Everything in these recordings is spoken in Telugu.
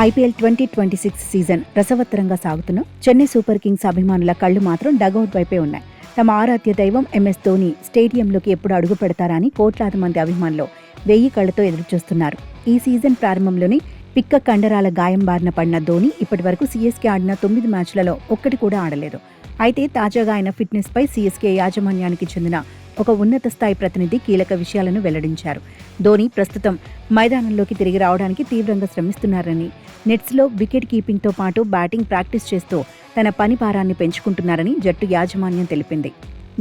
ఐపీఎల్ 2026 సీజన్ రసవత్తరంగా సాగుతున్న చెన్నై సూపర్ కింగ్స్ అభిమానుల కళ్లు మాత్రం డగౌట్ వైపే ఉన్నాయి. తమ ఆరాధ్య దైవం ఎంఎస్ ధోని స్టేడియంలోకి ఎప్పుడు అడుగు పెడతారా అని కోట్లాది మంది అభిమానులు 1000 కళ్లతో ఎదురుచూస్తున్నారు. ఈ సీజన్ ప్రారంభంలోనే పిక్క కండరాల గాయం బారిన పడిన ధోని ఇప్పటివరకు సీఎస్కే ఆడిన 9 మ్యాచ్లలో ఒక్కటి కూడా ఆడలేదు. అయితే తాజాగా ఆయన ఫిట్నెస్ పై సీఎస్కే యాజమాన్యానికి చెందిన ఒక ఉన్నత స్థాయి ప్రతినిధి కీలక విషయాలను వెల్లడించారు. ధోని ప్రస్తుతం మైదానంలోకి తిరిగి రావడానికి తీవ్రంగా శ్రమిస్తున్నారని, నెట్స్లో వికెట్ కీపింగ్తో పాటు బ్యాటింగ్ ప్రాక్టీస్ చేస్తూ తన పని భారాన్ని పెంచుకుంటున్నారని జట్టు యాజమాన్యం తెలిపింది.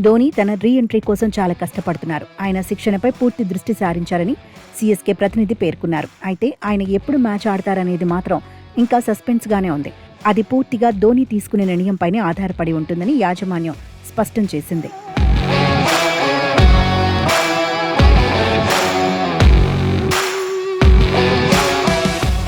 ధోని తన రీ ఎంట్రీ కోసం చాలా కష్టపడుతున్నారు. ఆయన శిక్షణపై పూర్తి దృష్టి సారించారని సీఎస్కే ప్రతినిధి పేర్కొన్నారు. అయితే ఆయన ఎప్పుడు మ్యాచ్ ఆడతారనేది మాత్రం ఇంకా సస్పెన్స్గానే ఉంది. అది పూర్తిగా ధోని తీసుకునే నిర్ణయంపైనే ఆధారపడి ఉంటుందని యాజమాన్యం స్పష్టం చేసింది.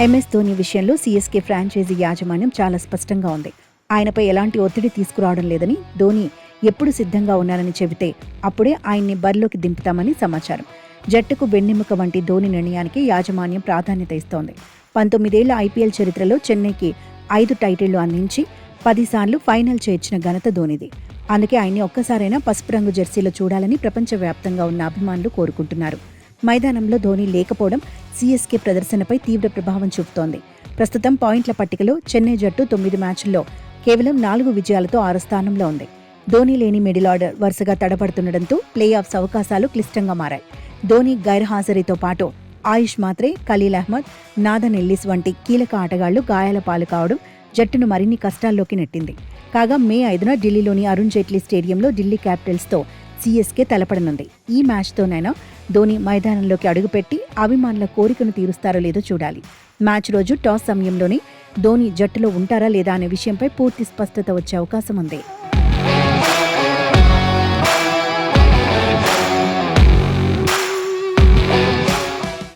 ఎంఎస్ ధోని విషయంలో సీఎస్కే ఫ్రాంచైజీ యాజమాన్యం చాలా స్పష్టంగా ఉంది. ఆయనపై ఎలాంటి ఒత్తిడి తీసుకురావడం లేదని, ధోని ఎప్పుడు సిద్ధంగా ఉన్నారని చెబితే అప్పుడే ఆయన్ని బరిలోకి దింపుతామని సమాచారం. జట్టుకు వెన్నెముక వంటి ధోని నిర్ణయానికి యాజమాన్యం ప్రాధాన్యత ఇస్తోంది. 19 ఏళ్ల ఐపీఎల్ చరిత్రలో చెన్నైకి 5 టైటిళ్లు అందించి 10 సార్లు ఫైనల్ చేర్చిన ఘనత ధోనిది. అందుకే ఆయన్ని ఒక్కసారైనా పసుపు రంగు జెర్సీలో చూడాలని ప్రపంచవ్యాప్తంగా ఉన్న అభిమానులు కోరుకుంటున్నారు. మైదానంలో ధోని లేకపోవడం సీఎస్కే ప్రదర్శనపై తీవ్ర ప్రభావం చూపుతోంది. ప్రస్తుతం పాయింట్ల పట్టికలో చెన్నై జట్టు 9 మ్యాచ్ల్లో కేవలం 4 విజయాలతో 6వ స్థానంలో ఉంది. ధోని లేని మిడిల్ ఆర్డర్ వరుసగా తడబడుతుండటంతో ప్లే ఆఫ్స్ అవకాశాలు క్లిష్టంగా మారాయి. ధోని గైర్హాజరీతో పాటు ఆయుష్ మాత్రే, ఖలీల్ అహ్మద్, నాథన్ ఎల్లిస్ వంటి కీలక ఆటగాళ్లు గాయాల పాలు కావడం జట్టును మరిన్ని కష్టాల్లోకి నెట్టింది. కాగా మే 5న ఢిల్లీలోని అరుణ్ జైట్లీ స్టేడియంలో ఢిల్లీ క్యాపిటల్స్తో సీఎస్కే తలపడనుంది. ఈ మ్యాచ్తోనైనా ధోని మైదానంలోకి అడుగుపెట్టి అభిమానుల కోరికను తీరుస్తారో లేదో చూడాలి. మ్యాచ్ రోజు టాస్ సమయంలోనే ధోని జట్టులో ఉంటారా లేదా అనే విషయంపై పూర్తి స్పష్టత వచ్చే అవకాశం ఉంది.